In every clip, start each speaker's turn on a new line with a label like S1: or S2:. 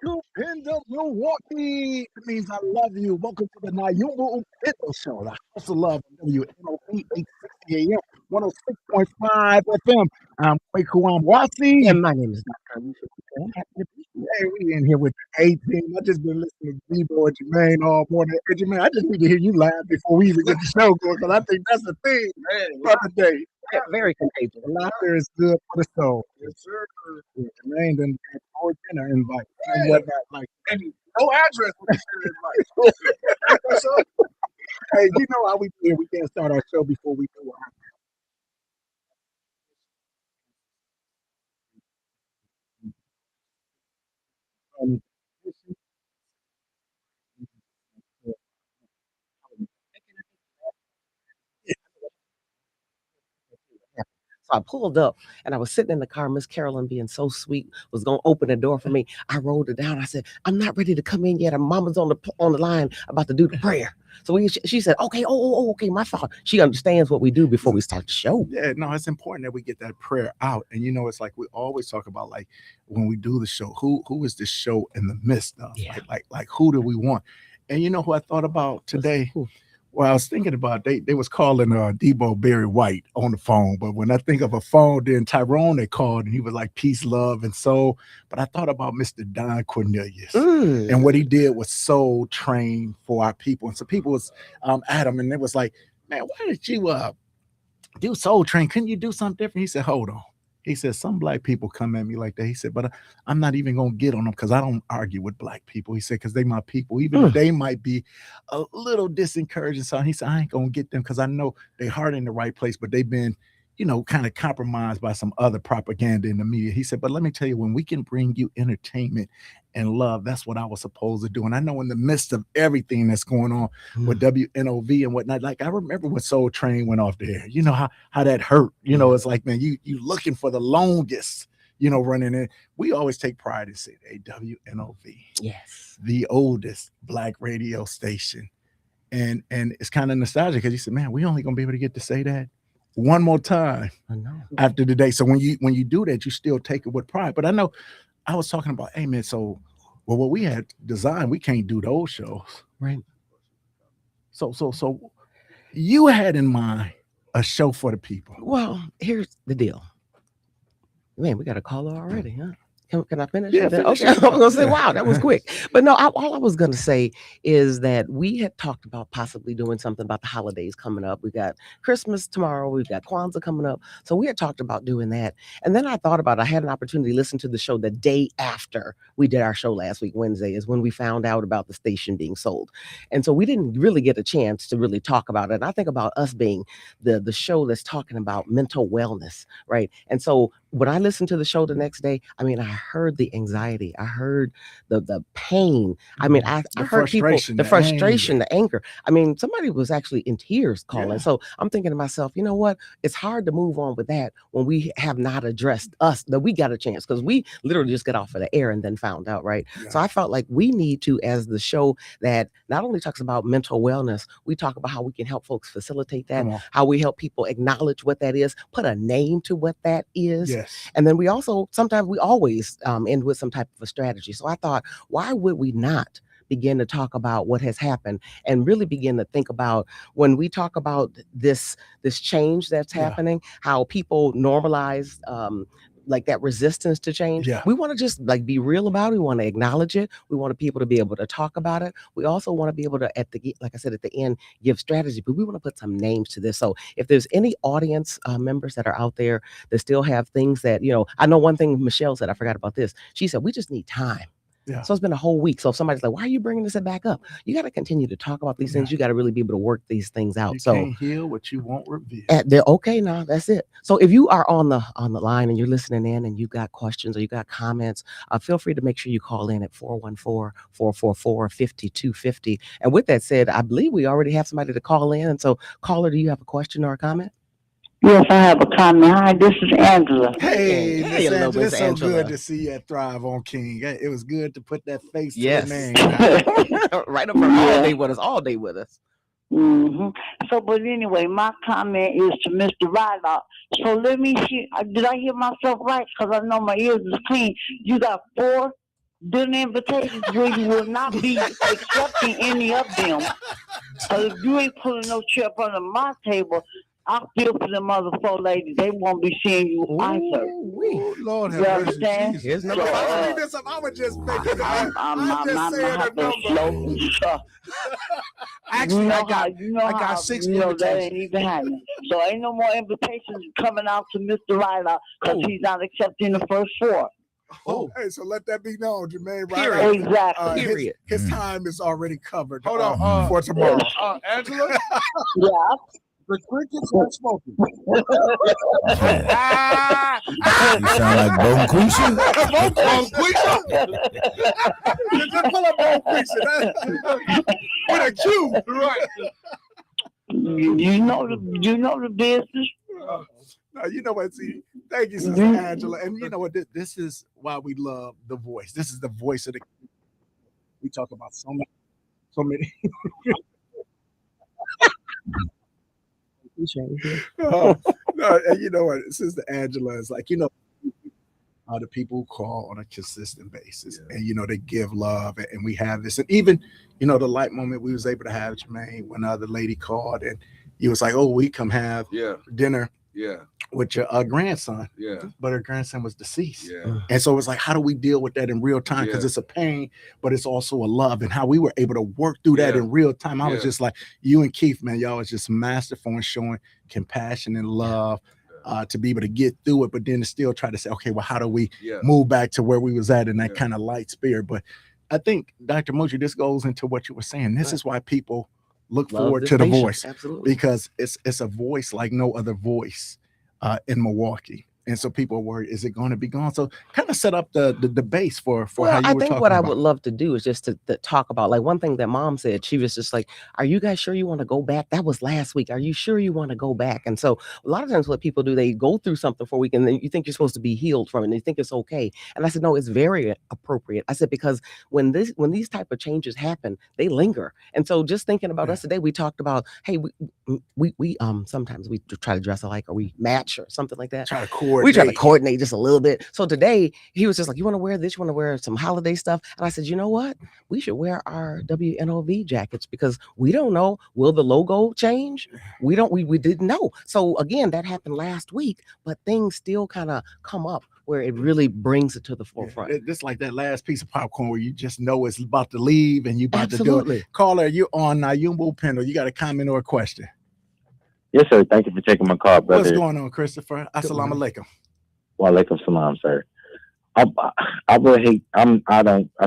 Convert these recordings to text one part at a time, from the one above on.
S1: Upendo, Milwaukee. It means I love you. Welcome to the Nyumba Upendo show, the House of Love on WNOP 860 AM, 106.5 FM. I'm Kweku Dr.Alisia.
S2: And my name is Dr. Alisia Moutry.
S1: Happy to be here. Hey, we in here with the A team. I just been listening to Debo and Jermaine all morning. Hey, Jermaine, I just need to hear you laugh before we even get the show going, because I think that's the thing for the day.
S2: Very contagious.
S1: Laughter is good for the soul. Yes, sir. Yeah, Jermaine done got 4 dinner invite and whatnot. Like, no address for the dinner invite. So, hey, you know how we do it. We can't start our show before we do our
S2: So I pulled up and I was sitting in the car. Miss Carolyn, being so sweet, was gonna open the door for me. I rolled it down. I said, "I'm not ready to come in yet. And Mama's on the line about to do the prayer." So she said, "Okay, okay, my fault." She understands what we do before we start the show.
S1: Yeah, no, it's important that we get that prayer out. And it's like we always talk about, like, when we do the show, who is the show in the midst of?
S2: Yeah.
S1: Like who do we want? And you know who I thought about today? Well, I was thinking about they was calling Debo Barry White on the phone, but when I think of a phone, then Tyrone they called and he was like peace, love, and soul. But I thought about Mr. Don Cornelius and what he did was soul train for our people. And so people was at him and it was like, man, why did you do soul train? Couldn't you do something different? He said, hold on. He said, some black people come at me like that. He said, but I'm not even going to get on them because I don't argue with black people. He said, because they my people, even if they might be a little disencouraging. So he said, I ain't going to get them because I know they heart in the right place, but they've been, kind of compromised by some other propaganda in the media. He said, but let me tell you, when we can bring you entertainment and love, that's what I was supposed to do. And I know in the midst of everything that's going on with WNOV and whatnot, like I remember when Soul Train went off there, you know how that hurt. It's like, man, you looking for the longest, running in. We always take pride in saying, hey, WNOV,
S2: yes,
S1: the oldest black radio station. And it's kind of nostalgic because he said, man, we only gonna be able to get to say that one more time after the day. So when you do that, you still take it with pride. But I know I was talking about, hey man, so what we had designed, we can't do those shows.
S2: right.
S1: So you had in mind a show for the people.
S2: Well, here's the deal. Man, we got a caller already, huh? Can I finish?
S1: Yeah, finish
S2: okay.
S1: it.
S2: I was gonna say, wow, that was quick. But no, all I was gonna say is that we had talked about possibly doing something about the holidays coming up. We got Christmas tomorrow, we've got Kwanzaa coming up. So we had talked about doing that. And then I thought about it. I had an opportunity to listen to the show the day after we did our show last week. Wednesday is when we found out about the station being sold. And so we didn't really get a chance to really talk about it. And I think about us being the show that's talking about mental wellness, right? And so when I listened to the show the next day, I mean, I heard the anxiety, I heard the pain. I mean, I heard people, the frustration, the anger. I mean, somebody was actually in tears calling. Yeah. So I'm thinking to myself, you know what? It's hard to move on with that when we have not addressed us, that we got a chance, because we literally just got off of the air and then found out, right? Yeah. So I felt like we need to, as the show that not only talks about mental wellness, we talk about how we can help folks facilitate that, how we help people acknowledge what that is, put a name to what that is. Yes. And then we also, sometimes we always end with some type of a strategy. So I thought, why would we not begin to talk about what has happened and really begin to think about when we talk about this change that's happening, how people normalize like that resistance to change. We want to just like be real about it. We want to acknowledge it. We want people to be able to talk about it. We also want to be able to, like I said, at the end, give strategy, but we want to put some names to this. So if there's any audience members that are out there that still have things that, I know one thing Michelle said, I forgot about this. She said, we just need time. Yeah. So it's been a whole week. So if somebody's like, why are you bringing this back up? You got to continue to talk about these things. You got to really be able to work these things out.
S1: You can't heal what you won't reveal.
S2: Okay, now that's it. So if you are on the line and you're listening in and you got questions or you got comments, feel free to make sure you call in at 414-444-5250. And with that said, I believe we already have somebody to call in. And so, caller, do you have a question or a comment?
S3: Yes, I have a comment. Hi, this is Angela.
S1: Hey, Miss Angela. It's so good to see you at Thrive on King. It was good to put that face to the name.
S2: Right up for all day with us.
S3: Mm-hmm. So, but anyway, my comment is to Mr. Rylock. So let me see. Did I hear myself right? Because I know my ears is clean. You got 4 Them invitations where you will not be accepting any of them. If you ain't putting no chair up under my table, I feel for them other four ladies. They won't be seeing you either.
S1: Oh, Lord have
S3: You
S1: mercy,
S3: understand?
S1: Jesus.
S2: Here's
S1: If
S2: number
S1: I
S2: five.
S1: read this up, I would just make it.
S3: I'm
S1: just saying a
S3: having
S1: number.
S3: slow.
S1: Actually, I got 6
S3: that
S1: invitations.
S3: ain't even happening. So ain't no more invitations coming out to Mr. Ryder because he's not accepting the first 4.
S1: Oh, hey, so let that be known, Jermaine. Right?
S2: Period.
S3: Exactly.
S2: Period.
S1: His time is already covered.
S4: Hold on,
S1: for tomorrow.
S4: Angela,
S3: Yeah.
S4: the crickets are smoking.
S5: You sound like Bonquisha.
S1: Just pull up Bonquisha. With a Q.
S4: Right.
S3: You know the business.
S1: You know what? See, thank you, Sister Angela. And you know what? This is why we love the voice. This is the voice of the. We talk about so many. No, and you know what? Sister Angela is like, the people who call on a consistent basis, and they give love, and we have this, and even the light moment we was able to have, Jermaine, when the lady called and he was like, "Oh, we come have dinner." With your grandson, but her grandson was deceased, and so it was like, how do we deal with that in real time? Because it's a pain, but it's also a love, and how we were able to work through that in real time. I was just like, you and Keith, man, y'all was just masterful in showing compassion and love to be able to get through it, but then to still try to say, okay, well, how do we move back to where we was at in that kind of light spirit? But I think, Dr. Moutry, this goes into what you were saying. This is why people look forward to the voice, because it's a voice like no other voice in Milwaukee. And so people are worried, is it going to be gone? So kind of set up the base for how you were talking about. I think
S2: what I would love to do is just to talk about, like, one thing that Mom said. She was just like, are you guys sure you want to go back? That was last week. Are you sure you want to go back? And so a lot of times what people do, they go through something for a week and then you think you're supposed to be healed from it and you think it's okay. And I said, no, it's very appropriate. I said, because when these type of changes happen, they linger. And so just thinking about us today, we talked about, hey, we sometimes we try to dress alike, or we match or something like that. We try to coordinate just a little bit. So today he was just like, you want to wear this? You want to wear some holiday stuff? And I said, you know what? We should wear our WNOV jackets, because we don't know, will the logo change? We didn't know. So again, that happened last week, but things still kind of come up where it really brings it to the forefront.
S1: Just like that last piece of popcorn where you just know it's about to leave and you about to do it. Caller, you're on Nyumba Upendo. You got a comment or a question?
S6: Yes, sir. Thank you for taking my call, brother.
S1: What's going on, Christopher? Assalamu alaikum.
S6: Wa alaikum salam, sir. I would hate. I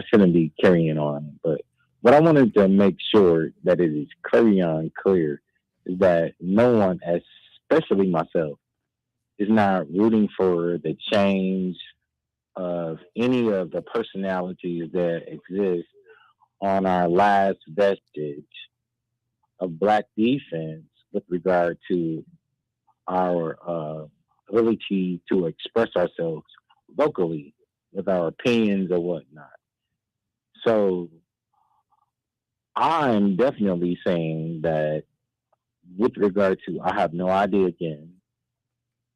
S6: shouldn't be carrying on, but what I wanted to make sure that it is clear is that no one, especially myself, is not rooting for the change of any of the personalities that exist on our last vestige of Black defense with regard to our ability to express ourselves vocally with our opinions or whatnot. So I'm definitely saying that with regard to, I have no idea again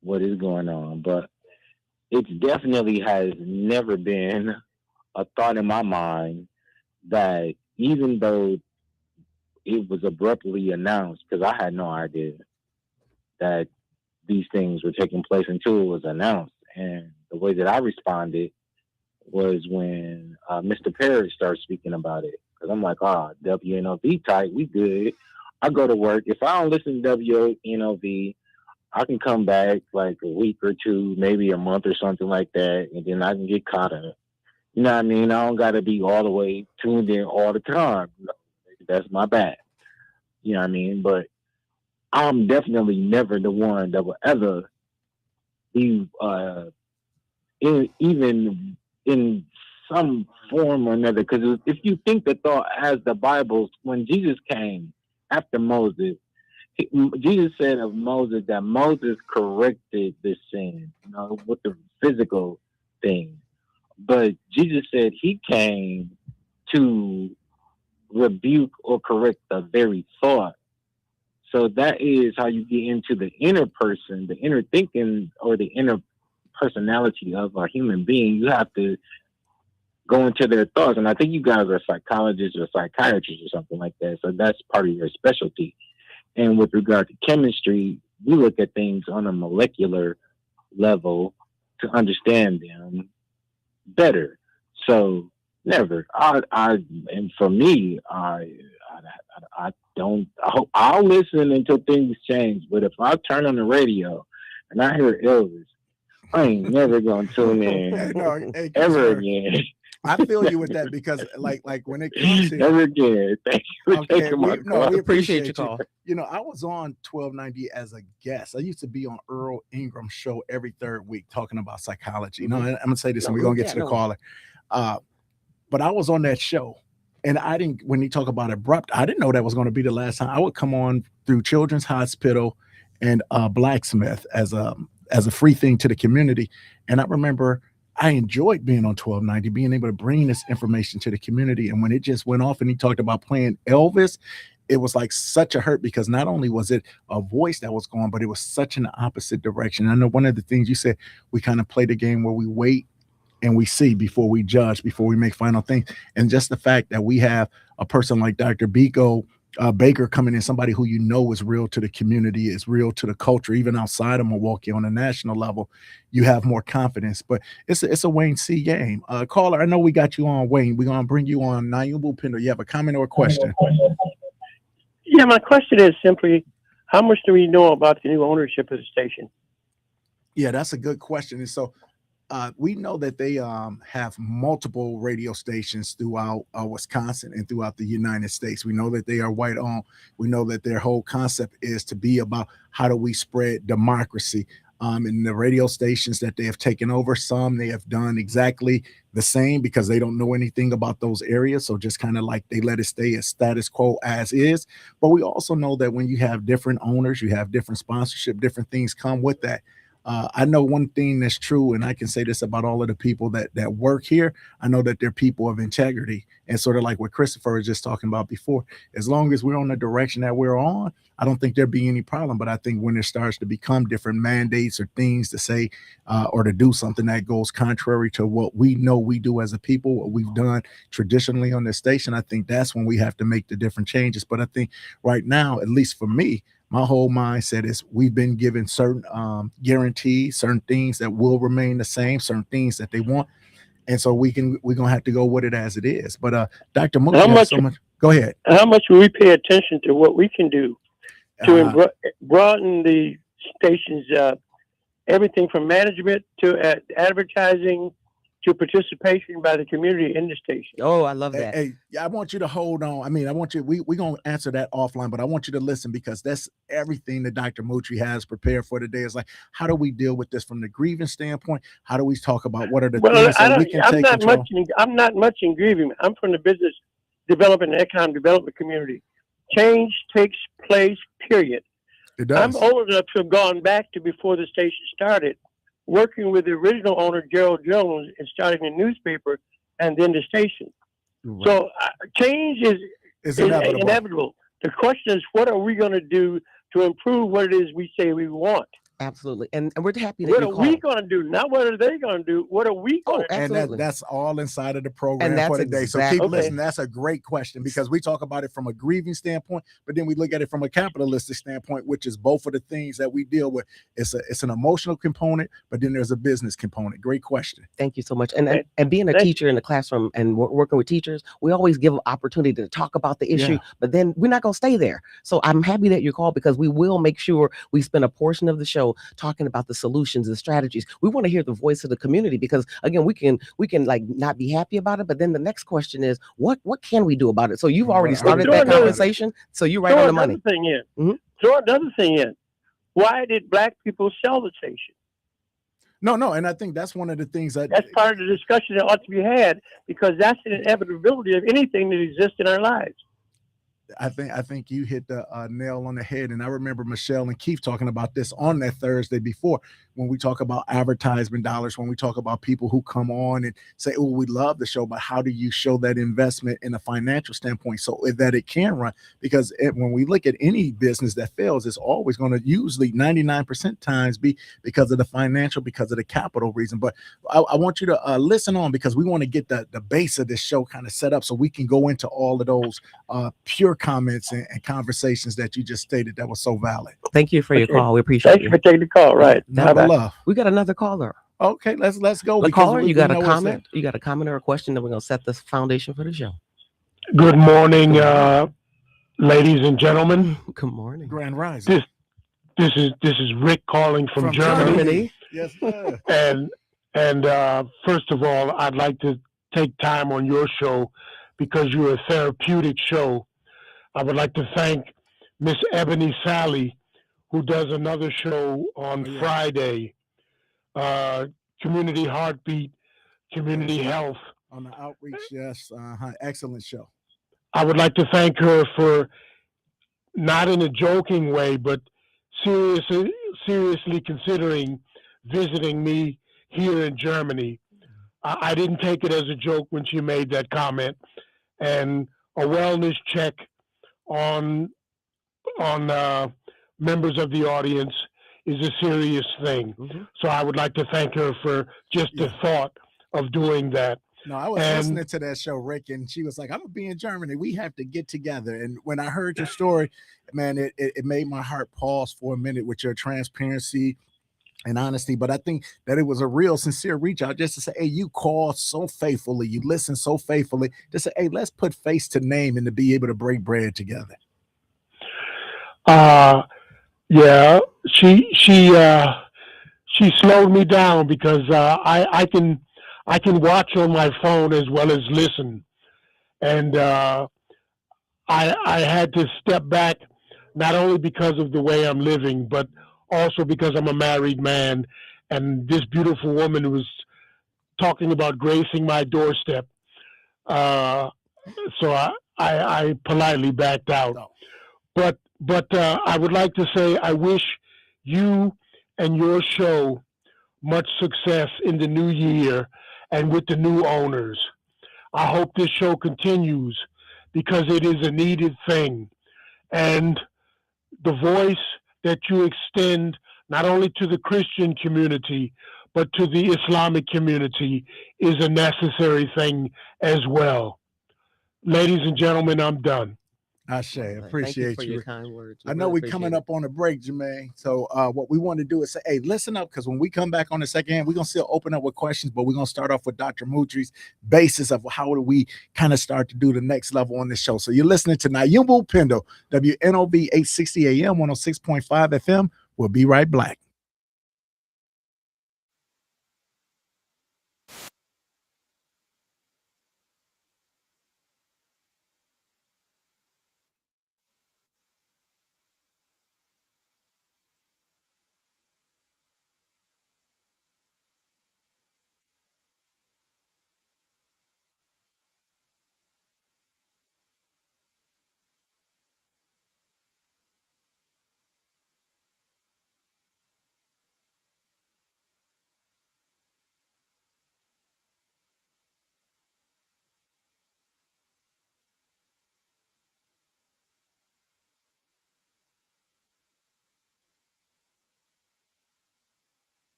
S6: what is going on, but it definitely has never been a thought in my mind that, even though it was abruptly announced, because I had no idea that these things were taking place until it was announced. And the way that I responded was when Mr. Parrish started speaking about it. Because I'm like, WNOV tight, we good. I go to work. If I don't listen to WNOV, I can come back like a week or two, maybe a month or something like that, and then I can get caught up. You know what I mean? I don't got to be all the way tuned in all the time. That's my bad. You know what I mean? But I'm definitely never the one that will ever be, even in some form or another. Because if you think the thought as the Bible, when Jesus came after Moses, Jesus said of Moses that Moses corrected the sin, with the physical thing. But Jesus said he came to rebuke or correct the very thought. So that is how you get into the inner person, the inner thinking, or the inner personality of a human being. You have to go into their thoughts. And I think you guys are psychologists or psychiatrists or something like that. So that's part of your specialty. And with regard to chemistry, we look at things on a molecular level to understand them better. So never. And for me, I don't. I'll listen until things change. But if I turn on the radio and I hear Elvis, I ain't never gonna tune in ever again.
S1: I feel you with that because, like when it comes to
S6: never again. Thank you for taking my call.
S2: we appreciate your call.
S1: You know, I was on 1290 as a guest. I used to be on Earl Ingram's show every third week talking about psychology. You know, and I'm gonna say this, and we're gonna get to the caller. But I was on that show, and I didn't. When he talk about abrupt, I didn't know that was going to be the last time. I would come on through Children's Hospital and Blacksmith as a free thing to the community, and I remember I enjoyed being on 1290, being able to bring this information to the community. And when it just went off and he talked about playing Elvis, it was like such a hurt because not only was it a voice that was gone, but it was such an opposite direction. I know one of the things you said, we kind of play the game where we wait and we see before we judge, before we make final things. And just the fact that we have a person like Dr. Baker coming in, somebody who you know is real to the community, is real to the culture, even outside of Milwaukee on a national level, you have more confidence. But it's a Wayne C game. Caller, I know we got you on, Wayne. We're going to bring you on Nyumba Upendo. You have a comment or a question?
S7: Yeah, my question is simply, how much do we know about the new ownership of the station?
S1: Yeah, that's a good question. And so we know that they have multiple radio stations throughout Wisconsin and throughout the United States. We know that they are white owned. We know that their whole concept is to be about how do we spread democracy. In the radio stations that they have taken over, some they have done exactly the same because they don't know anything about those areas. So just kind of like they let it stay as status quo as is. But we also know that when you have different owners, you have different sponsorship, different things come with that. I know one thing that's true, and I can say this about all of the people that work here. I know that they're people of integrity, and sort of like what Christopher was just talking about before. As long as we're on the direction that we're on, I don't think there'd be any problem. But I think when it starts to become different mandates or things to say or to do something that goes contrary to what we know we do as a people, what we've done traditionally on this station, I think that's when we have to make the different changes. But I think right now, at least for me, my whole mindset is we've been given certain guarantees, certain things that will remain the same, certain things that they want. And so we're going to have to go with it as it is. But Dr. Moutry, go ahead.
S7: How much will we pay attention to what we can do to broaden the station's everything from management to advertising to participation by the community in the station?
S2: Oh, I love that.
S1: Hey, I want you to hold on. I mean, I want you, we're going to answer that offline, but I want you to listen because that's everything that Dr. Moutry has prepared for today. Is like, how do we deal with this from the grievance standpoint? How do we talk about what are the things that we can take control?
S7: I'm not much in grieving. I'm from the business development and economic development community. Change takes place, period.
S1: It does.
S7: I'm old enough to have gone back to before the station started, working with the original owner, Gerald Jones, and starting a newspaper and then the station. Right. So change is inevitable. The question is, what are we going to do to improve what it is we say we want?
S2: Absolutely. And we're happy that
S7: what are we going to do? Not what are they going to do? What are we going to do?
S1: And that's all inside of the program for the day. So keep listening. That's a great question because we talk about it from a grieving standpoint, but then we look at it from a capitalistic standpoint, which is both of the things that we deal with. It's an emotional component, but then there's a business component. Great question.
S2: Thank you so much. And being a teacher in the classroom and working with teachers, we always give an opportunity to talk about the issue, but then we're not going to stay there. So I'm happy that you called because we will make sure we spend a portion of the show talking about the solutions and strategies. We want to hear the voice of the community because again, we can like not be happy about it, but then the next question is what can we do about it? So you've already started that conversation. So you're right on the money.
S7: Throw another thing in. Why did Black people sell the station?
S1: No, and I think that's one of the things that's
S7: part of the discussion that ought to be had because that's an inevitability of anything that exists in our lives.
S1: I think you hit the nail on the head. And I remember Michelle and Keith talking about this on that Thursday before, when we talk about advertisement dollars, when we talk about people who come on and say, "Oh, we love the show," but how do you show that investment in a financial standpoint so that it can run? Because when we look at any business that fails, it's always going to usually 99% times be because of the financial, because of the capital reason. But I want you to listen on, because we want to get the base of this show kind of set up so we can go into all of those pure comments and conversations that you just stated that was so valid.
S2: Thank you for your
S7: Okay.
S2: call. We appreciate
S7: Thank you
S2: you.
S7: for taking the call. Right.
S1: Number
S7: Bye-bye.
S1: love.
S2: We got another caller.
S1: Okay, let's go.
S2: The
S1: because
S2: caller,
S1: we
S2: you got a
S1: know what's in.
S2: comment? You got a comment or a question that we're gonna set the foundation for the show.
S8: Good morning,
S2: Good morning.
S8: ladies and gentlemen.
S2: Good morning.
S1: Grand Rising.
S8: This is Rick calling from Germany.
S1: Yes, sir.
S8: And first of all, I'd like to take time on your show because you're a therapeutic show. I would like to thank Miss Ebony Sally, who does another show on
S1: Oh, yeah.
S8: Friday, Community Heartbeat, Community Health.
S1: On the outreach, yes. Excellent show.
S8: I would like to thank her for, not in a joking way, but seriously considering visiting me here in Germany. I didn't take it as a joke when she made that comment. And a wellness check on members of the audience is a serious thing.
S2: Mm-hmm.
S8: So I would like to thank her for just the thought of doing that.
S1: No, I was listening to that show, Rick, and she was like, "I'm gonna be in Germany. We have to get together." And when I heard your story, man, it made my heart pause for a minute with your transparency and honesty. But I think that it was a real sincere reach out just to say, "Hey, you call so faithfully, you listen so faithfully." To say, "Hey, let's put face to name and to be able to break bread together."
S8: Yeah, she slowed me down because I can watch on my phone as well as listen, and I had to step back, not only because of the way I'm living, but also because I'm a married man, and this beautiful woman was talking about gracing my doorstep. Uh, so I politely backed out.
S1: No.
S8: But I would like to say I wish you and your show much success in the new year and with the new owners. I hope this show continues because it is a needed thing. And the voice that you extend not only to the Christian community, but to the Islamic community is a necessary thing as well. Ladies and gentlemen, I'm done.
S1: Ashe,
S2: Thank you
S1: appreciate
S2: for
S1: you.
S2: your kind words. We
S1: I know
S2: really
S1: we're coming
S2: appreciate
S1: up on a break, Jermaine. So what we want to do is say, hey, listen up, because when we come back on the second hand, we're going to still open up with questions, but we're going to start off with Dr. Moutry's basis of how do we kind of start to do the next level on this show. So you're listening to Nyumba Upendo, WNOB 860 AM, 106.5 FM. We'll be right back.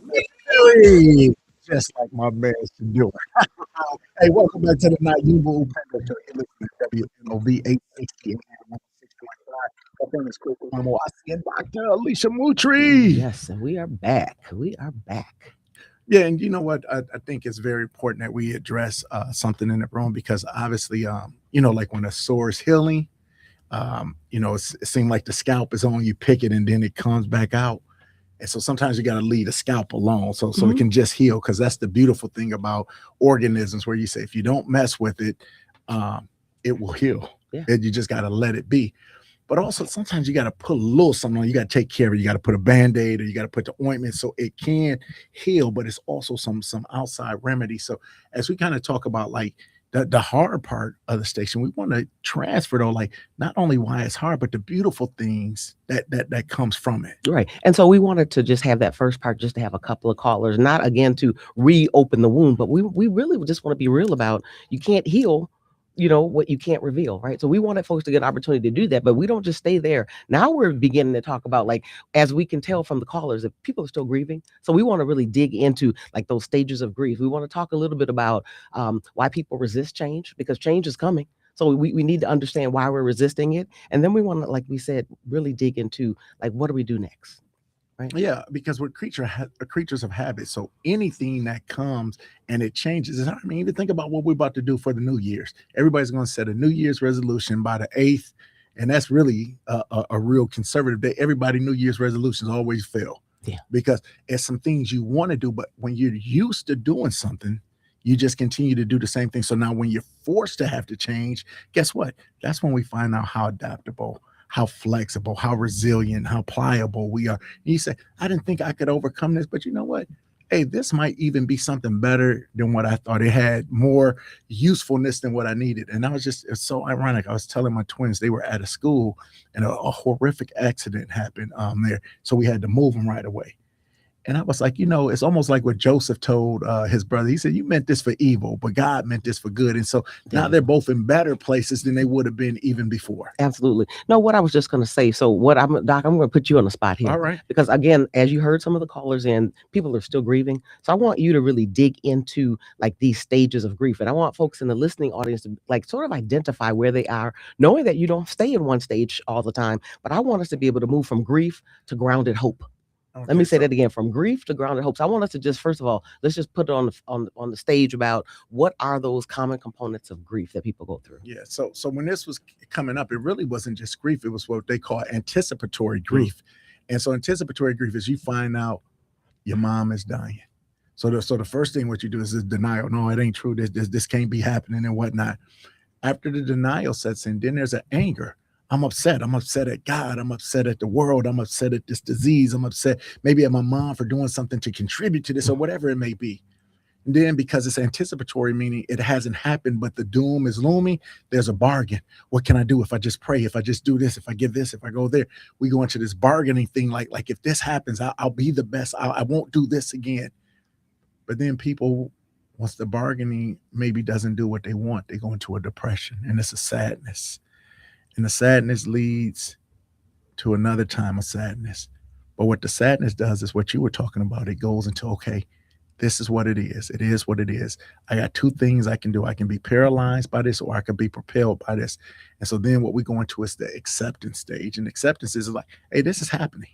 S1: Really, just like my man should do. Hey, welcome back to the night. Nyumba Upendo. You're listening to WNOV 860 and 106.5. My name is Kweku Dr.Alisia Moutry.
S2: Yes, and we are back. We are back.
S1: Yeah, and you know what? I think it's very important that we address something in the room because obviously, like when a sore is healing, it seems like the scalp is on, you pick it and then it comes back out. And so sometimes you got to leave the scalp alone so it can just heal, because that's the beautiful thing about organisms, where you say if you don't mess with it, it will heal.
S2: Yeah.
S1: And you just got to let it be. But also sometimes you got to put a little something on. You got to take care of it. You got to put a Band-Aid, or you got to put the ointment so it can heal, but it's also some outside remedy. So as we kind of talk about like the hard part of the station, we want to transfer though, like not only why it's hard, but the beautiful things that comes from it.
S2: Right. And so we wanted to just have that first part, just to have a couple of callers, not again to reopen the wound, but we really just want to be real about, you can't heal what you can't reveal, right? So we wanted folks to get an opportunity to do that, but we don't just stay there. Now we're beginning to talk about, like, as we can tell from the callers, that people are still grieving. So we want to really dig into like those stages of grief. We want to talk a little bit about why people resist change, because change is coming. So we need to understand why we're resisting it. And then we want to, like we said, really dig into like, what do we do next? Right.
S1: Yeah, because we're creatures of habit. So anything that comes and it changes. I mean, even think about what we're about to do for the New Year's. Everybody's going to set a New Year's resolution by the 8th, and that's really a real conservative day. Everybody New Year's resolutions always fail.
S2: Yeah.
S1: Because it's some things you want to do, but when you're used to doing something, you just continue to do the same thing. So now when you're forced to have to change, guess what? That's when we find out how adaptable, how flexible, how resilient, how pliable we are. And you say, I didn't think I could overcome this, but you know what? Hey, this might even be something better than what I thought. It had more usefulness than what I needed. And it's so ironic. I was telling my twins, they were at a school and a horrific accident happened there. So we had to move them right away. And I was like, it's almost like what Joseph told his brother. He said, you meant this for evil, but God meant this for good. And so now they're both in better places than they would have been even before.
S2: Absolutely. No, what I was just going to say. So Doc, I'm going to put you on the spot here.
S1: All right.
S2: Because again, as you heard some of the callers in, people are still grieving. So I want you to really dig into like these stages of grief. And I want folks in the listening audience to like sort of identify where they are, knowing that you don't stay in one stage all the time. But I want us to be able to move from grief to grounded hope. Okay, let me say that again, from grief to grounded hopes. I want us to just, first of all, let's just put it on the stage about what are those common components of grief that people go through.
S1: Yeah. So when this was coming up, it really wasn't just grief. It was what they call anticipatory grief. And so anticipatory grief is you find out your mom is dying. So the first thing what you do is denial. No, it ain't true. This can't be happening and whatnot. After the denial sets in, then there's an anger. I'm upset. I'm upset at God. I'm upset at the world. I'm upset at this disease. I'm upset maybe at my mom for doing something to contribute to this or whatever it may be. And then because it's anticipatory, meaning it hasn't happened, but the doom is looming, there's a bargain. What can I do if I just pray, if I just do this, if I give this, if I go there? We go into this bargaining thing like if this happens, I'll be the best. I won't do this again. But then people, once the bargaining maybe doesn't do what they want, they go into a depression, and it's a sadness. And the sadness leads to another time of sadness. But what the sadness does is what you were talking about. It goes into, okay, this is what it is. It is what it is. I got two things I can do. I can be paralyzed by this, or I can be propelled by this. And so then what we go into is the acceptance stage. And acceptance is like, hey, this is happening.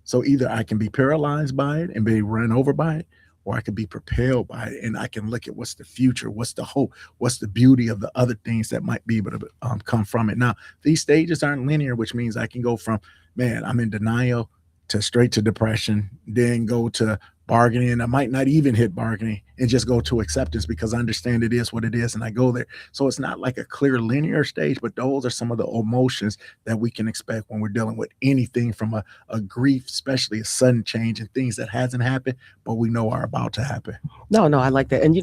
S1: So either I can be paralyzed by it and be run over by it, or I could be propelled by it, and I can look at what's the future, what's the hope, what's the beauty of the other things that might be able to come from it. Now, these stages aren't linear, which means I can go from, man, I'm in denial to straight to depression, then go to bargaining. I might not even hit bargaining and just go to acceptance because I understand it is what it is and I go there. So it's not like a clear linear stage, but those are some of the emotions that we can expect when we're dealing with anything from a grief, especially a sudden change and things that hasn't happened, but we know are about to happen.
S2: No, I like that. And,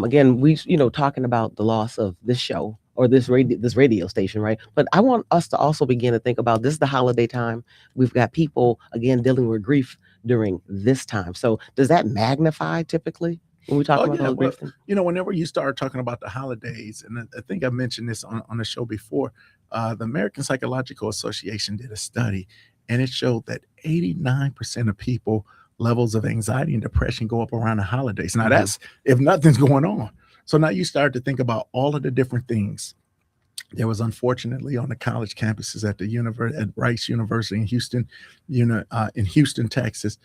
S2: again, we, talking about the loss of this show or this radio station, right? But I want us to also begin to think about, this is the holiday time. We've got people, again, dealing with grief during this time. So does that magnify typically when we talk about the grief thing?
S1: Whenever you start talking about the holidays, and I think I mentioned this on the show before, the American Psychological Association did a study, and it showed that 89% of people levels of anxiety and depression go up around the holidays. Now that's if nothing's going on. So now you start to think about all of the different things. There was unfortunately on the college campuses at at Rice University in Houston, in Houston, Texas,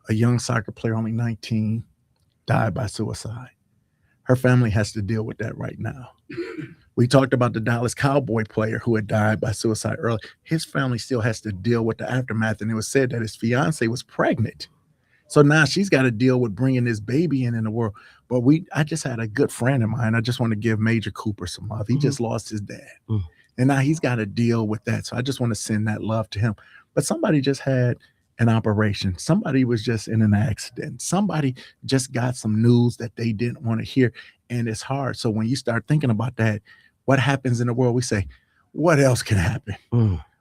S1: a young soccer player, only 19, died by suicide. Her family has to deal with that right now. We talked about the Dallas Cowboy player who had died by suicide early. His family still has to deal with the aftermath, and it was said that his fiance was pregnant. So now she's got to deal with bringing this baby in the world. But I just had a good friend of mine. I just want to give Major Cooper some love. He just lost his dad. And now he's got to deal with that. So I just want to send that love to him. But somebody just had an operation. Somebody was just in an accident. Somebody just got some news that they didn't want to hear. And it's hard. So when you start thinking about that, what happens in the world, we say, what else can happen?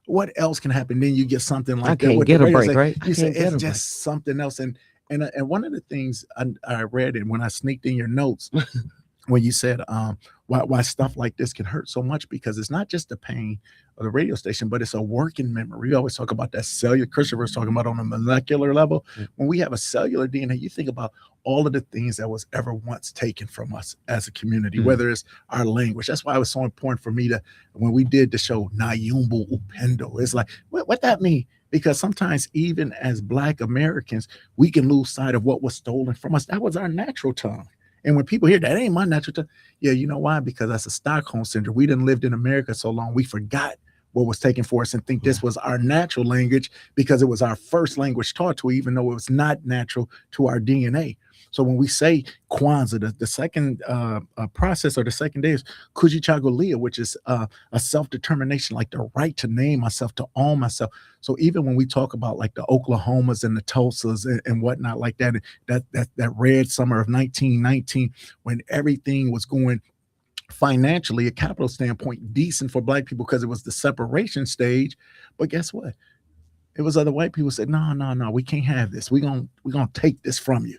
S1: What else can happen? Then you get something like
S2: that. I can't get a break, right?
S1: You say it's just something else. And one of the things I read, and when I sneaked in your notes, when you said why stuff like this can hurt so much, because it's not just the pain of the radio station, but it's a working memory. We always talk about that cellular. Christopher was talking about on a molecular level. When we have a cellular DNA, you think about all of the things that was ever once taken from us as a community, whether it's our language. That's why it was so important for me when we did the show Nyumba Upendo, it's like, what that mean? Because sometimes even as Black Americans, we can lose sight of what was stolen from us. That was our natural tongue. And when people hear that ain't my natural tongue, yeah, you know why? Because that's a Stockholm syndrome. We done lived in America so long, we forgot what was taken for us and think this was our natural language because it was our first language taught to, even though it was not natural to our DNA. So when we say Kwanzaa, the second process or the second day is Kujichagulia, which is a self-determination, like the right to name myself, to own myself. So even when we talk about like the Oklahomas and the Tulsas and whatnot like that, that red summer of 1919, when everything was going financially, a capital standpoint, decent for Black people because it was the separation stage. But guess what? It was other white people said, no, we can't have this. We're gonna take this from you.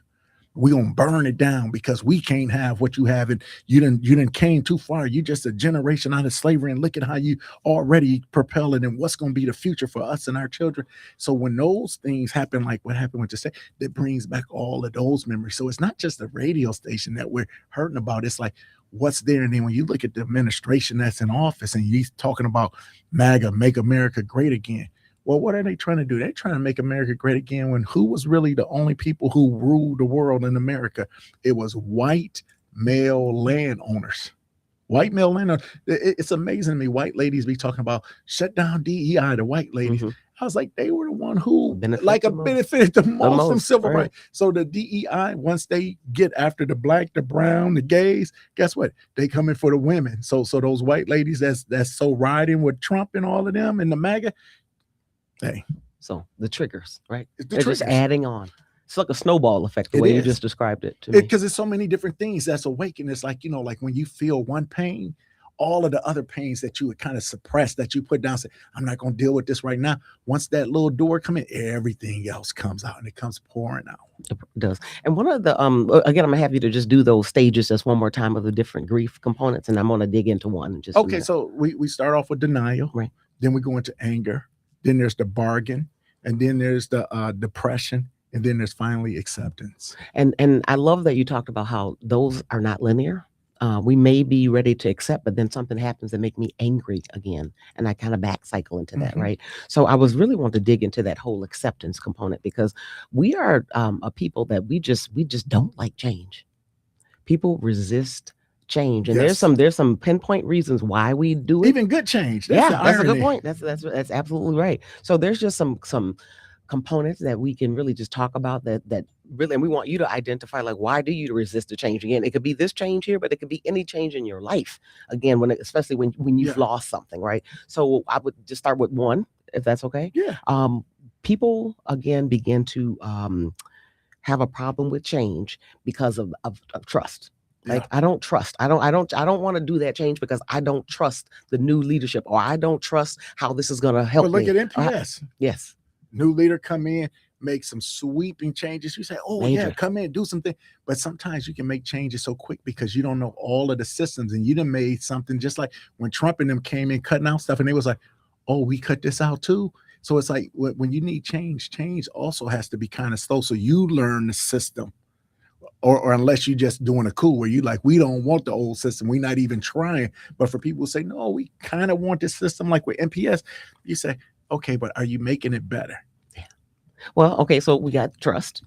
S1: We're gonna burn it down because we can't have what you have, and you didn't came too far. You just a generation out of slavery, and look at how you already propel it and what's gonna be the future for us and our children. So when those things happen, like what happened with the state, that brings back all of those memories. So it's not just the radio station that we're hurting about. It's like what's there. And then when you look at the administration that's in office and he's talking about MAGA, make America great again. Well, what are they trying to do? They're trying to make America great again when who was really the only people who ruled the world in America? It was white male landowners. White male landowners. It's amazing to me. White ladies be talking about shut down DEI, the white ladies. I was like, they were the one who benefited the most from civil rights. So the DEI, once they get after the Black, the brown, the gays, guess what? They come in for the women. So those white ladies that's so riding with Trump and all of them and the MAGA. Hey,
S2: so the triggers, right?
S1: They're
S2: just adding on. It's like a snowball effect, the way you just described it to me.
S1: Because there's so many different things that's awakened. It's like, like when you feel one pain, all of the other pains that you would kind of suppress, that you put down, say, I'm not going to deal with this right now. Once that little door come in, everything else comes out and it comes pouring out.
S2: It does. And one of the, again, I'm gonna have you to just do those stages just one more time of the different grief components. And I'm going to dig into one.
S1: Okay. So we start off with denial.
S2: Right.
S1: Then we go into anger. Then there's the bargain, and then there's the depression, and then there's finally acceptance.
S2: And I love that you talked about how those are not linear. We may be ready to accept, but then something happens that make me angry again, and I kind of back cycle into that, right? So I was really wanting to dig into that whole acceptance component because we are a people that we just don't like change. People resist change, and there's some pinpoint reasons why we do it.
S1: Even good change.
S2: That's a good point. That's absolutely right. So there's just some components that we can really just talk about that really, and we want you to identify, like, why do you resist the change? Again, it could be this change here, but it could be any change in your life. Again, especially when you've lost something, right? So I would just start with one, if that's okay.
S1: Yeah.
S2: People again begin to have a problem with change because of trust. Like, I don't trust. I don't want to do that change because I don't trust the new leadership, or I don't trust how this is going to help me.
S1: Look at NPS.
S2: Yes.
S1: New leader come in, make some sweeping changes. You say,
S2: Major.
S1: Come in, do something. But sometimes you can make changes so quick because you don't know all of the systems, and you done made something just like when Trump and them came in cutting out stuff, and they was like, oh, we cut this out too. So it's like when you need change also has to be kind of slow. So you learn the system. Or unless you're just doing a cool where you like, we don't want the old system. We're not even trying. But for people who say, no, we kind of want this system like with NPS, you say, okay, but are you making it better?
S2: Well, okay, so we got trust,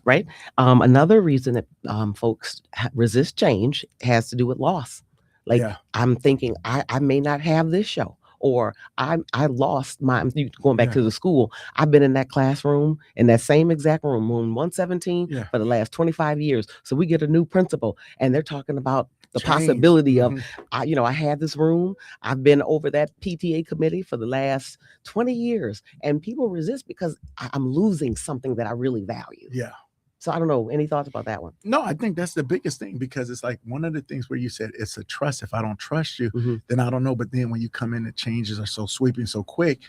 S2: right? Another reason that folks resist change has to do with loss. Like I'm thinking I may not have this show, or I lost my, going back to the school. I've been in that classroom, in that same exact room 117 for the last 25 years. So we get a new principal and they're talking about the possibility of, I had this room. I've been over that PTA committee for the last 20 years, and people resist because I'm losing something that I really value.
S1: Yeah.
S2: So I don't know. Any thoughts about that one?
S1: No, I think that's the biggest thing, because it's like one of the things where you said it's a trust. If I don't trust you, then I don't know. But then when you come in, the changes are so sweeping, so quick,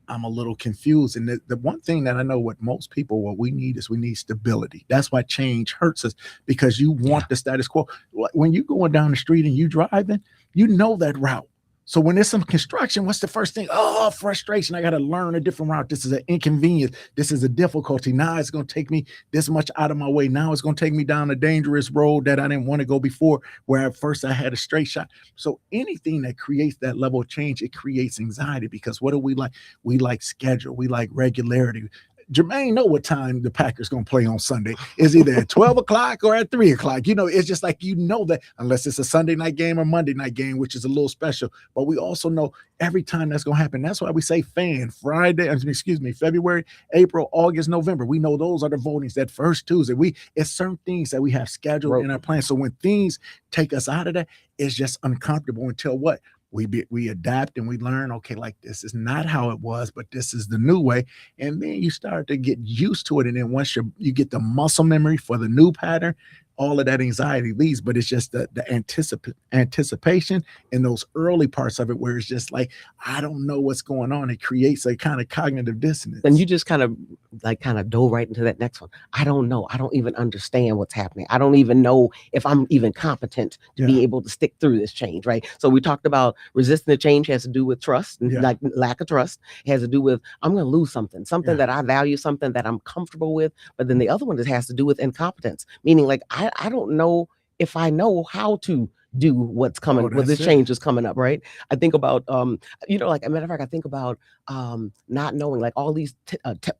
S1: I'm a little confused. And the one thing that I know what most people, what we need stability. That's why change hurts us, because you want the status quo. When you're going down the street and you driving, you know that route. So when there's some construction, what's the first thing? Oh, frustration. I got to learn a different route. This is an inconvenience. This is a difficulty. Now it's going to take me this much out of my way. Now it's going to take me down a dangerous road that I didn't want to go before, where at first I had a straight shot. So anything that creates that level of change, it creates anxiety, because what do we like? We like schedule. We like regularity. Jermaine know what time the Packers going to play on Sunday. Is either at 12 o'clock or at 3 o'clock. It's just like, that, unless it's a Sunday night game or Monday night game, which is a little special. But we also know every time that's going to happen. That's why we say February, April, August, November. We know those are the votings, that first Tuesday. It's certain things that we have scheduled in our plan. So when things take us out of that, it's just uncomfortable until what? We adapt and we learn, okay, like this is not how it was, but this is the new way. And then you start to get used to it. And then once you get the muscle memory for the new pattern, all of that anxiety leaves. But it's just the anticipation in those early parts of it, where it's just like, I don't know what's going on. It creates a kind of cognitive dissonance.
S2: And you just kind of dove right into that next one. I don't know. I don't even understand what's happening. I don't even know if I'm even competent to be able to stick through this change, right? So we talked about resisting the change has to do with trust, like lack of trust. It has to do with, I'm going to lose something that I value, something that I'm comfortable with. But then the other one that has to do with incompetence, meaning like, I don't know if I know how to do what's coming, what this change is coming up, right? I think about, like a matter of fact, I think about not knowing, like all these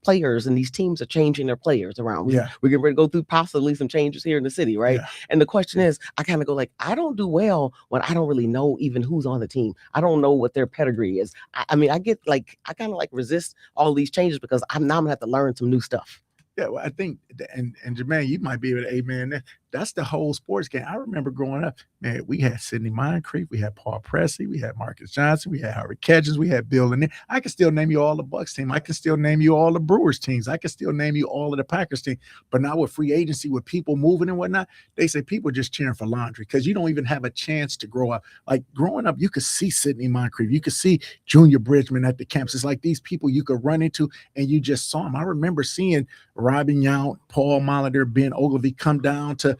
S2: players and these teams are changing their players around. We're getting ready to go through possibly some changes here in the city, right? And the question is, I kind of go like, I don't do well when I don't really know even who's on the team. I don't know what their pedigree is. I mean, I get like, I kind of like resist all these changes because I'm now gonna have to learn some new stuff.
S1: Yeah, well, I think, and Jermaine, you might be able to amen. That's the whole sports game. I remember growing up, man, we had Sidney Moncrief, we had Paul Presley, we had Marcus Johnson, we had Harry Catchings, we had Bill Lanier. I can still name you all the Bucks team. I can still name you all the Brewers teams. I can still name you all of the Packers team. But now with free agency, with people moving and whatnot, they say people just cheering for laundry because you don't even have a chance to grow up. Like growing up, you could see Sidney Moncrief, you could see Junior Bridgman at the camps. It's like these people you could run into and you just saw them. I remember seeing Robin Yount, Paul Molitor, Ben Ogilvy come down to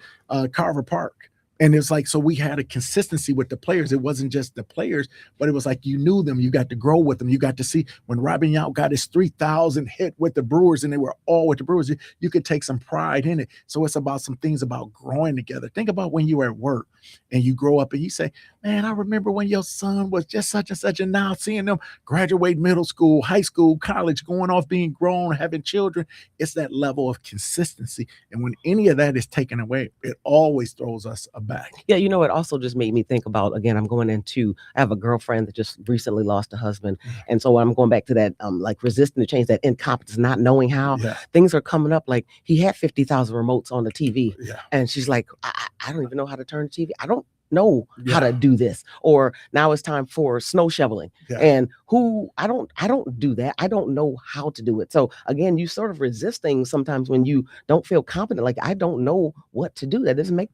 S1: Carver Park. And it's like, so we had a consistency with the players. It wasn't just the players, but it was like you knew them. You got to grow with them. You got to see when Robin Yount got his 3,000 hit with the Brewers and they were all with the Brewers, you could take some pride in it. So it's about some things about growing together. Think about when you were at work and you grow up and you say, man, I remember when your son was just such and such, and now seeing them graduate middle school, high school, college, going off, being grown, having children. It's that level of consistency. And when any of that is taken away, it always throws us back.
S2: Yeah, it also just made me think about, again, I have a girlfriend that just recently lost a husband. And so I'm going back to that, like resisting the change, that incompetence, not knowing how things are coming up. Like he had 50,000 remotes on the TV. And she's like, I don't even know how to turn the TV. I don't know how to do this. Or now it's time for snow shoveling. And I don't do that. I don't know how to do it. So again, you sort of resist things sometimes when you don't feel competent. Like I don't know what to do. That doesn't make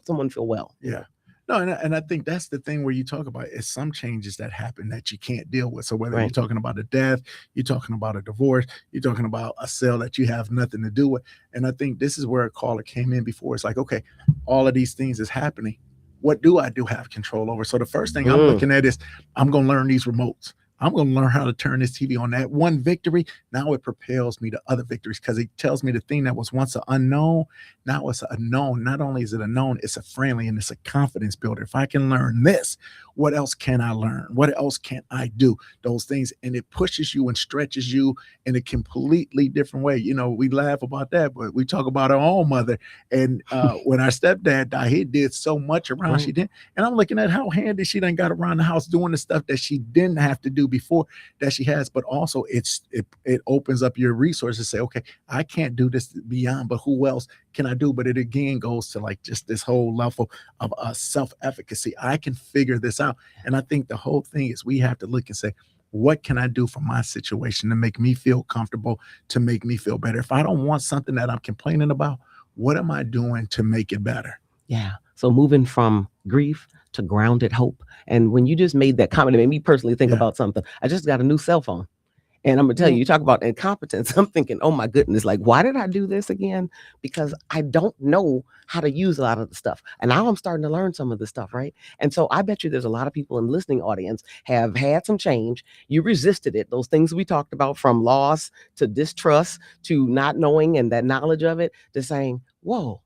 S2: someone feel well.
S1: Yeah. No, and I think that's the thing where you talk about is some changes that happen that you can't deal with. So whether you're talking about a death, you're talking about a divorce, you're talking about a sale that you have nothing to do with. And I think this is where a caller came in before. It's like, okay, all of these things is happening. What do I have control over? So the first thing I'm looking at is I'm going to learn these remotes. I'm going to learn how to turn this TV on. That one victory, now it propels me to other victories because it tells me the thing that was once an unknown, now it's a known. Not only is it a known, it's a friendly and it's a confidence builder. If I can learn this, what else can I learn? What else can I do? Those things, and it pushes you and stretches you in a completely different way. You know, we laugh about that, but we talk about our own mother. And when our stepdad died, he did so much around she didn't. And I'm looking at how handy she done got around the house doing the stuff that she didn't have to do before that she has. But also it opens up your resources. Say, okay, I can't do this beyond, but who else can I do? But it again goes to like just this whole level of self-efficacy. I can figure this out. And I think the whole thing is we have to look and say, what can I do for my situation to make me feel comfortable, to make me feel better? If I don't want something that I'm complaining about, what am I doing to make it better?
S2: Yeah. So moving from grief to grounded hope. And when you just made that comment, it made me personally think about something. I just got a new cell phone. And I'm gonna tell you, you talk about incompetence. I'm thinking, oh my goodness, like, why did I do this again? Because I don't know how to use a lot of the stuff. And now I'm starting to learn some of the stuff, right? And so I bet you there's a lot of people in the listening audience have had some change. You resisted it. Those things we talked about, from loss to distrust to not knowing and that knowledge of it, to saying, whoa,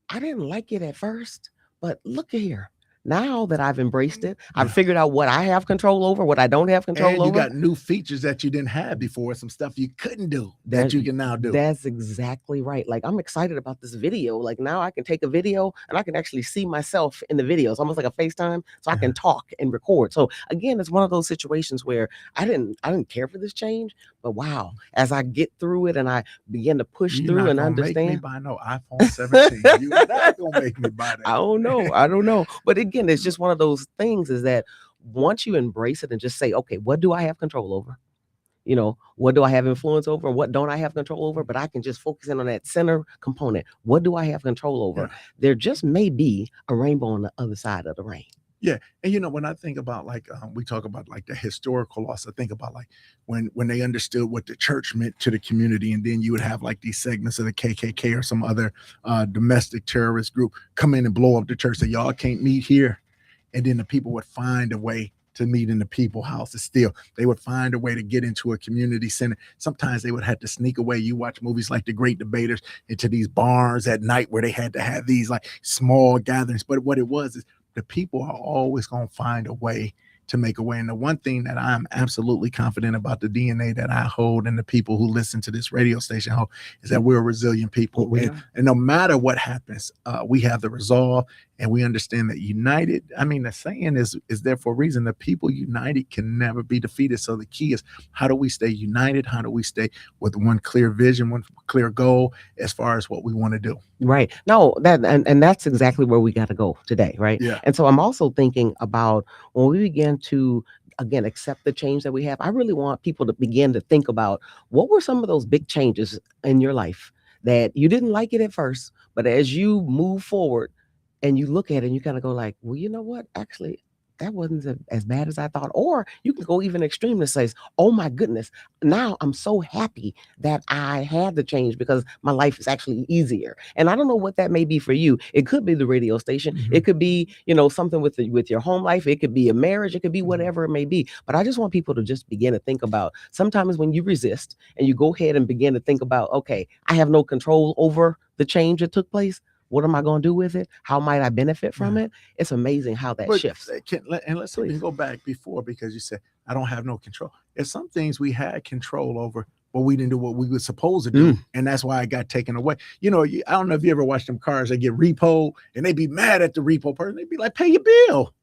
S2: I didn't like it at first, but look at here. Now that I've embraced it, I've figured out what I have control over, what I don't have control over.
S1: And you got new features that you didn't have before, some stuff you couldn't do that you can now do.
S2: That's exactly right. Like, I'm excited about this video. Like, now I can take a video and I can actually see myself in the video. It's almost like a FaceTime, so I can talk and record. So again, it's one of those situations where I didn't care for this change, but wow, as I get through it and I begin to push through and understand.
S1: Make me buy no iPhone 17. You're not gonna make me buy that.
S2: I don't know. But again, it's just one of those things, is that once you embrace it and just say, okay, what do I have control over? You know, what do I have influence over? What don't I have control over? But I can just focus in on that center component. What do I have control over? Yeah. There just may be a rainbow on the other side of the rain.
S1: Yeah. And, you know, when I think about like, we talk about like the historical loss, I think about like when they understood what the church meant to the community. And then you would have like these segments of the KKK or some other domestic terrorist group come in and blow up the church. Say, y'all can't meet here. And then the people would find a way to meet in the people houses still. They would find a way to get into a community center. Sometimes they would have to sneak away. You watch movies like The Great Debaters, into these barns at night where they had to have these like small gatherings. But what it was is the people are always going to find a way to make a way. And the one thing that I'm absolutely confident about, the DNA that I hold and the people who listen to this radio station hold, is that we're a resilient people. And no matter what happens, we have the resolve, and we understand that united, I mean, the saying is there for a reason. The people united can never be defeated. So the key is, how do we stay united? How do we stay with one clear vision, one clear goal as far as what we want to do?
S2: Right. No, and that's exactly where we got to go today. Right.
S1: Yeah.
S2: And so I'm also thinking about when we begin to, again, accept the change that we have. I really want people to begin to think about, what were some of those big changes in your life that you didn't like it at first, but as you move forward and you look at it and you kind of go like, well, you know what, actually, that wasn't as bad as I thought. Or you can go even extreme and say, oh my goodness, now I'm so happy that I had the change because my life is actually easier. And I don't know what that may be for you. It could be the radio station. Mm-hmm. It could be, you know, something with your home life. It could be a marriage. It could be whatever it may be. But I just want people to just begin to think about, sometimes when you resist and you go ahead and begin to think about, okay, I have no control over the change that took place. What am I going to do with it? How might I benefit from it? It's amazing how that shifts.
S1: Let's go back before, because you said, I don't have no control. There's some things we had control over, but we didn't do what we were supposed to do. And that's why it got taken away. You know, I don't know if you ever watched them cars that get repoed and they be mad at the repo person. They be like, pay your bill.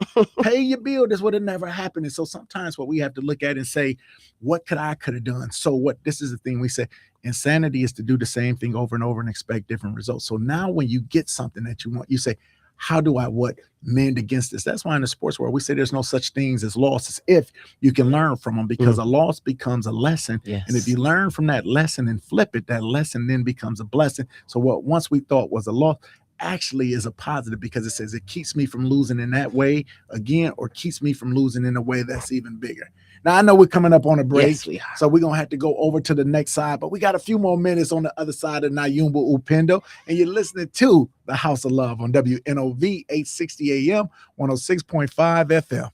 S1: Pay your bill. This would have never happened. And so sometimes what we have to look at and say, what could I have done? So what, this is the thing we say, insanity is to do the same thing over and over and expect different results. So now when you get something that you want, you say, how do I mend against this? That's why in the sports world, we say there's no such things as losses if you can learn from them, because a loss becomes a lesson.
S2: Yes.
S1: And if you learn from that lesson and flip it, that lesson then becomes a blessing. So what once we thought was a loss actually is a positive, because it says it keeps me from losing in that way again, or keeps me from losing in a way that's even bigger. Now, I know we're coming up on a break, so we're going to have to go over to the next side, but we got a few more minutes on the other side of Nyumba Upendo, and you're listening to The House of Love on WNOV 860 AM, 106.5 FM.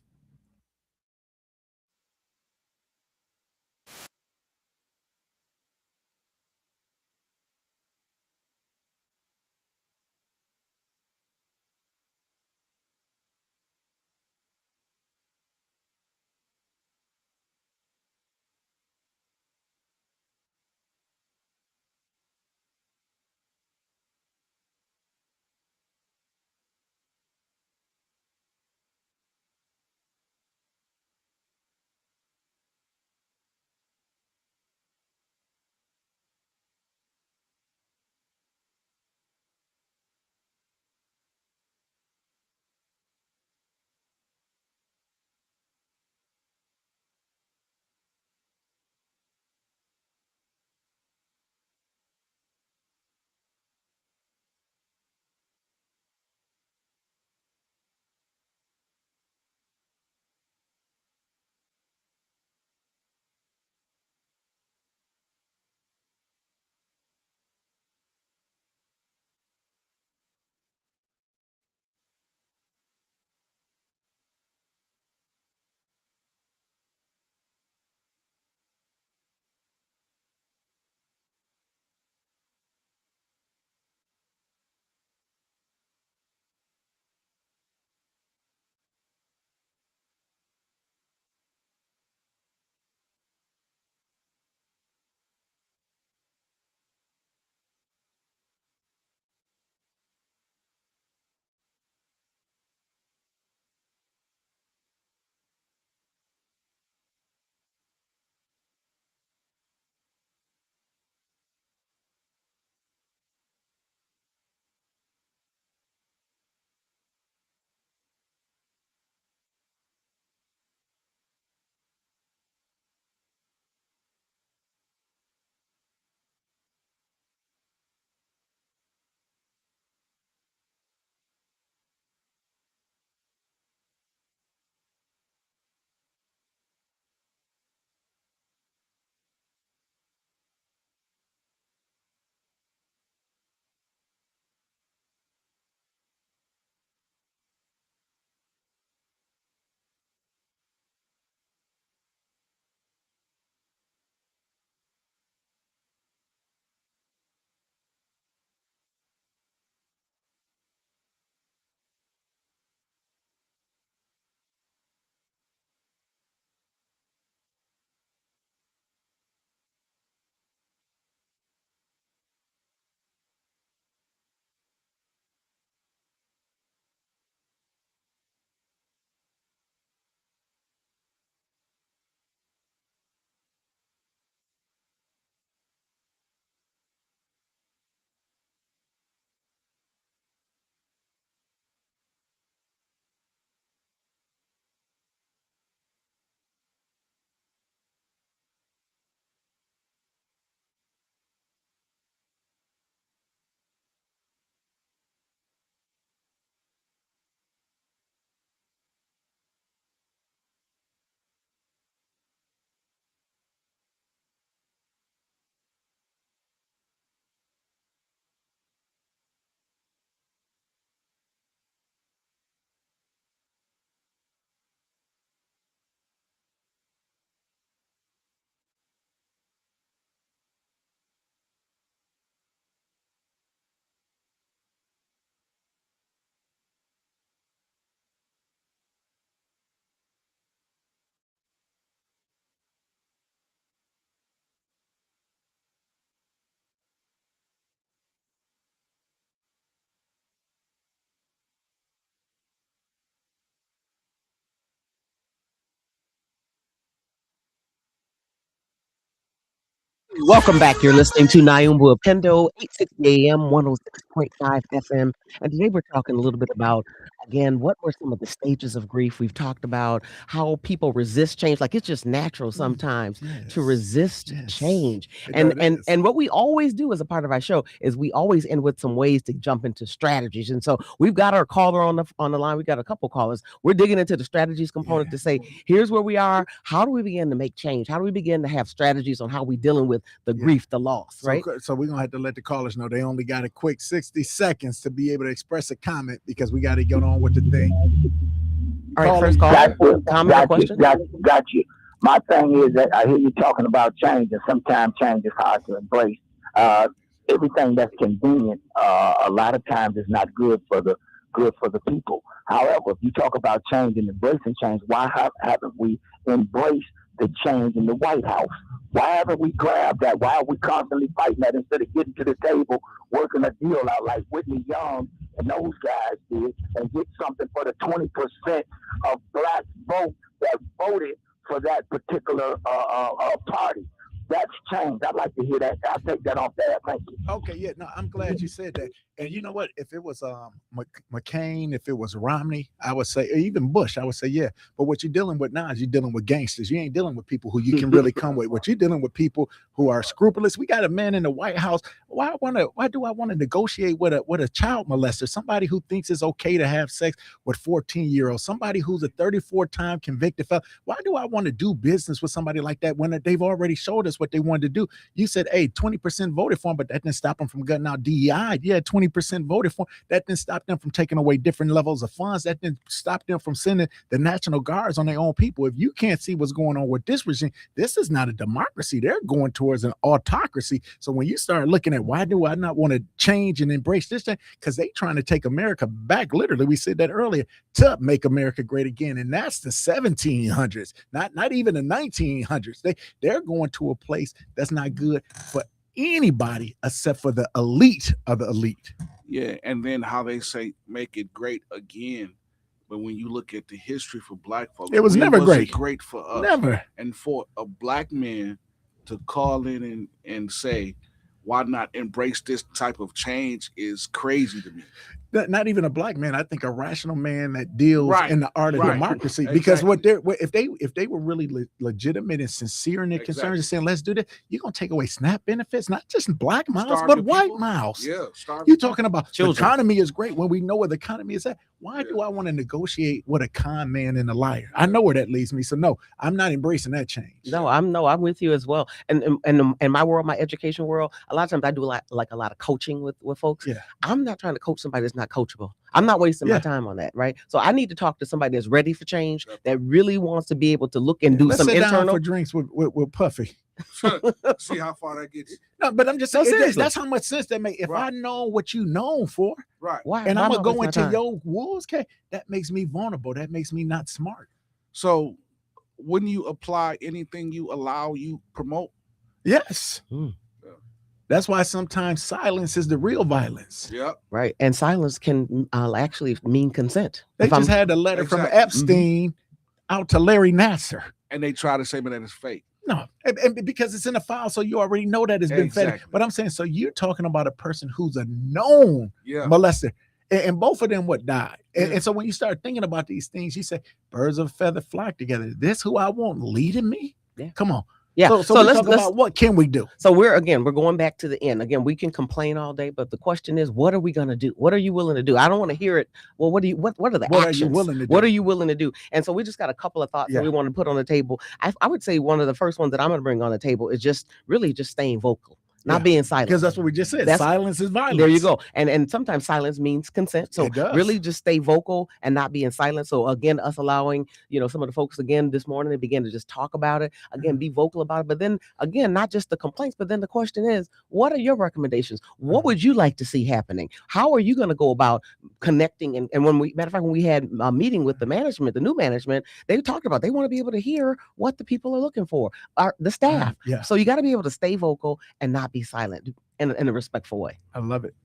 S2: Welcome back. You're listening to Nyumba Upendo, 860 AM, 106.5 FM. And today we're talking a little bit about, again, what were some of the stages of grief? We've talked about how people resist change. Like it's just natural sometimes to resist change. And what we always do as a part of our show is we always end with some ways to jump into strategies. And so we've got our caller on the line. We got a couple callers. We're digging into the strategies component to say, here's where we are. How do we begin to make change? How do we begin to have strategies on how we're dealing with the grief, the loss, right?
S1: So we're going to have to let the callers know they only got a quick 60 seconds to be able to express a comment because we got to get on with the thing.
S2: All right, first caller, comment or question?
S9: Got you. My thing is that I hear you talking about change, and sometimes change is hard to embrace. Everything that's convenient, a lot of times is not good for the people. However, if you talk about change and embracing change, why haven't we embraced the change in the White House? Why haven't we grabbed that? Why are we constantly fighting that instead of getting to the table, working a deal out like Whitney Young and those guys did, and get something for the 20% of black vote that voted for that particular party? That's change. I'd like to hear that. I'll take that off there. Thank you.
S1: Okay, yeah, no, I'm glad you said that. And you know what? If it was McCain, if it was Romney, I would say, or even Bush, I would say, yeah. But what you're dealing with now is you're dealing with gangsters. You ain't dealing with people who you can really come with. What you're dealing with people who are scrupulous. We got a man in the White House. Why do I want to negotiate with a child molester? Somebody who thinks it's okay to have sex with 14-year-olds, somebody who's a 34-time convicted felon. Why do I want to do business with somebody like that when they've already showed us what they wanted to do? You said, hey, 20% voted for him, but that didn't stop them from gutting out DEI. Yeah, 20% voted for him. That didn't stop them from taking away different levels of funds. That didn't stop them from sending the National Guards on their own people. If you can't see what's going on with this regime, this is not a democracy. They're going towards an autocracy. So when you start looking at why do I not want to change and embrace this thing? Because they trying to take America back, literally, we said that earlier, to make America great again. And that's the 1700s, not even the 1900s. They're going to a place that's not good for anybody except for the elite of the elite.
S10: Yeah, and then how they say make it great again. But when you look at the history for black folks,
S1: it was never great.
S10: Great for us.
S1: Never.
S10: And for a black man to call in and say, why not embrace this type of change is crazy to me.
S1: Not even a black man. I think a rational man that deals in the art of democracy. Exactly. Because if they were really legitimate and sincere in their concerns and saying, let's do this, you're gonna take away SNAP benefits, not just black mouths, but white mouths.
S10: Yeah,
S1: you're talking about children. The economy is great when we know where the economy is at. Why do I want to negotiate with a con man and a liar? I know where that leads me. So no, I'm not embracing that change.
S2: No, I'm with you as well. And in my world, my education world, a lot of times I do a lot of coaching with folks.
S1: Yeah.
S2: I'm not trying to coach somebody that's not coachable. I'm not wasting my time on that, right? So I need to talk to somebody that's ready for change, that really wants to be able to look and do some
S1: sit
S2: internal.
S1: Down for drinks with Puffy.
S10: See how far that gets.
S1: No, but I'm just saying that's how much sense that makes. If I know what you known for, and I'm gonna go into your wolves, that makes me vulnerable. That makes me not smart.
S10: So when you apply anything you allow, you promote.
S1: Yes. That's why sometimes silence is the real violence.
S10: Yeah.
S2: Right. And silence can actually mean consent.
S1: They just had a letter from Epstein out to Larry Nassar.
S10: And they try to say that it's fake.
S1: No, and because it's in a file, so you already know that it's been fed. But I'm saying, so you're talking about a person who's a known molester. And both of them died. And so when you start thinking about these things, you say, birds of a feather flock together. This who I want leading me? Yeah. Come on.
S2: Yeah.
S1: So let's talk about what can we do?
S2: So we're going back to the end. Again, we can complain all day, but the question is, what are we going to do? What are you willing to do? I don't want to hear it. Well, what are the actions?
S1: What are you willing to do?
S2: What are you willing to do? And so we just got a couple of thoughts that we want to put on the table. I would say one of the first ones that I'm going to bring on the table is just staying vocal. Not being silent.
S1: Because that's what we just said. Silence is violence.
S2: There you go. And sometimes silence means consent. So really just stay vocal and not being silent. So again, us allowing, some of the folks again this morning, they began to just talk about it. Again, be vocal about it. But then again, not just the complaints, but then the question is, what are your recommendations? What would you like to see happening? How are you going to go about connecting? And when we had a meeting with the management, the new management, they talked about, they want to be able to hear what the people are looking for, the staff. So you got to be able to stay vocal and not be silent in a respectful way.
S1: I love it.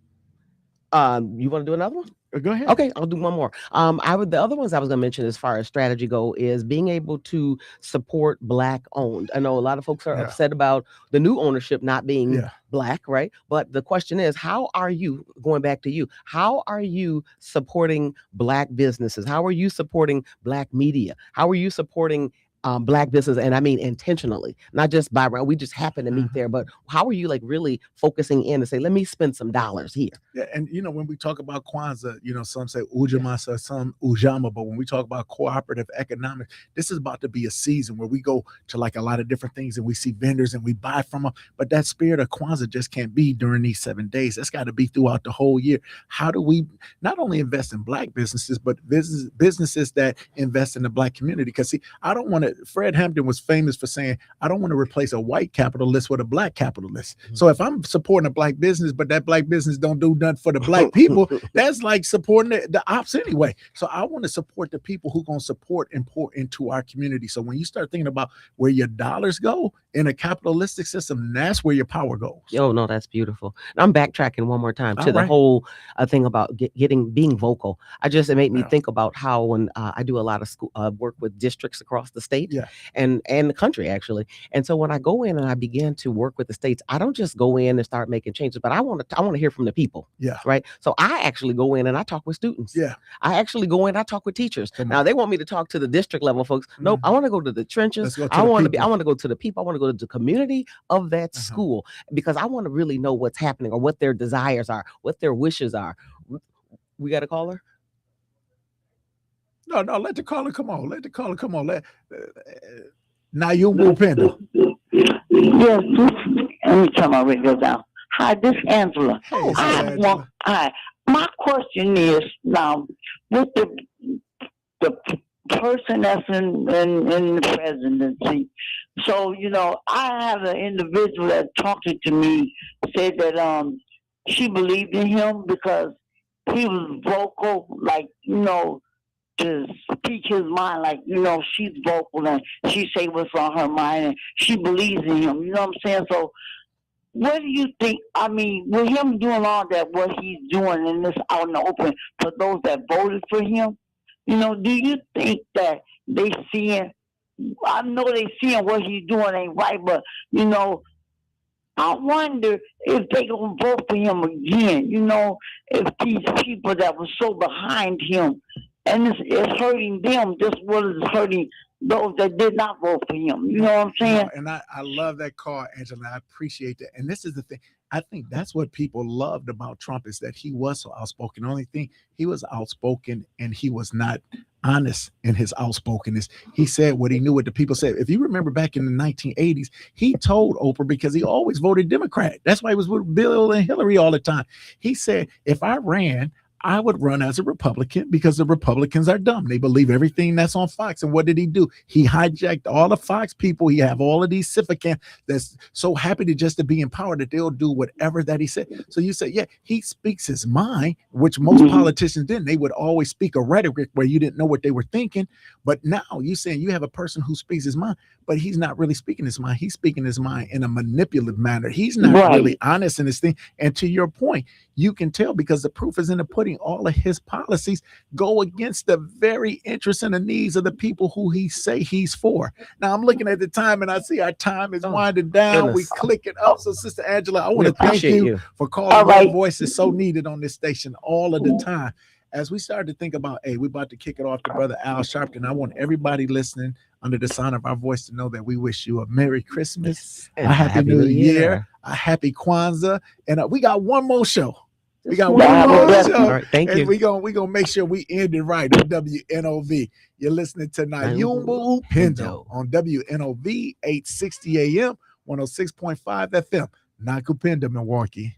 S2: You want to do another one?
S1: Go ahead.
S2: Okay, I'll do one more. The other ones I was going to mention as far as strategy go is being able to support Black owned. I know a lot of folks are upset about the new ownership not being Black, right? But the question is, how are you, going back to you, how are you supporting Black businesses? How are you supporting Black media? How are you supporting Black business? And I mean intentionally, not just by we just happen to meet there, but how are you like really focusing in and say, let me spend some dollars here?
S1: Yeah, and when we talk about Kwanzaa, some say Ujamasa, some Ujama, but when we talk about cooperative economics, this is about to be a season where we go to like a lot of different things and we see vendors and we buy from them. But that spirit of Kwanzaa just can't be during these 7 days. That's got to be throughout the whole year. How do we not only invest in Black businesses, but businesses that invest in the Black community? Because see, I don't want to. Fred Hampton was famous for saying, I don't want to replace a white capitalist with a Black capitalist. So if I'm supporting a Black business, but that Black business don't do nothing for the Black people, that's like supporting the ops anyway. So I want to support the people who going to support and pour into our community. So when you start thinking about where your dollars go in a capitalistic system, that's where your power goes.
S2: Oh no, that's beautiful. And I'm backtracking one more time to the whole thing about being vocal. It made me think about how when I do a lot of school work with districts across the state and the country actually. And so when I go in and I begin to work with the states, I don't just go in and start making changes, but I want to hear from the people.
S1: Yeah.
S2: Right. So I actually go in and I talk with students.
S1: Yeah.
S2: I actually go in, I talk with teachers. Now they want me to talk to the district level folks. Nope. I want to go to the trenches. I want to go to the people. I want to go to the community of that school because I want to really know what's happening or what their desires are, what their wishes are. We got a caller?
S1: No, let the caller come on. Let Nyumba Upendo.
S3: Yes, let me turn my radio down. Hi, this is Angela.
S1: Hey, Angela.
S3: Hi. My question is now with the person that's in the presidency. So, I have an individual that talked to me, said that she believed in him because he was vocal, like, to speak his mind, like, she's vocal and she say what's on her mind and she believes in him. You know what I'm saying? So what do you think? I mean, with him doing all that, what he's doing in this out in the open for those that voted for him, do you think that they seeing? I know they seeing what he's doing ain't right, but I wonder if they gonna vote for him again. If these people that were so behind him, and it's hurting them just what is hurting those that did not vote for him. You know what I'm saying?
S1: And I love that call, Angela. I appreciate that. And this is the thing. I think that's what people loved about Trump is that he was so outspoken. The only thing, he was outspoken and he was not honest in his outspokenness. He said what he knew what the people said. If you remember back in the 1980s, he told Oprah, because he always voted Democrat. That's why he was with Bill and Hillary all the time. He said, if I ran, I would run as a Republican because the Republicans are dumb. They believe everything that's on Fox. And what did he do? He hijacked all the Fox people. He have all of these sycophants that's so happy to be in power that they'll do whatever that he said. So you say, yeah, he speaks his mind, which most politicians didn't. They would always speak a rhetoric where you didn't know what they were thinking. But now you saying you have a person who speaks his mind, but he's not really speaking his mind. He's speaking his mind in a manipulative manner. He's not really honest in his thing. And to your point, you can tell because the proof is in the pudding. All of his policies go against the very interests and the needs of the people who he say he's for. Now I'm looking at the time and I see our time is winding down.
S2: Goodness.
S1: We click it up. So Sister Angela, I want to thank you for calling. Your voice is so needed on this station all of the time. As we start to think about, we're about to kick it off to Brother Al Sharpton. I want everybody listening under the sound of our voice to know that we wish you a Merry Christmas, a Happy New Year, a Happy Kwanzaa, and we got one more show. We got one more show.
S2: All right, thank you.
S1: We're gonna make sure we end it right on WNOV. You're listening to Nyumba Upendo on WNOV 860 AM, 106.5 FM, Nyumba Upendo, Milwaukee.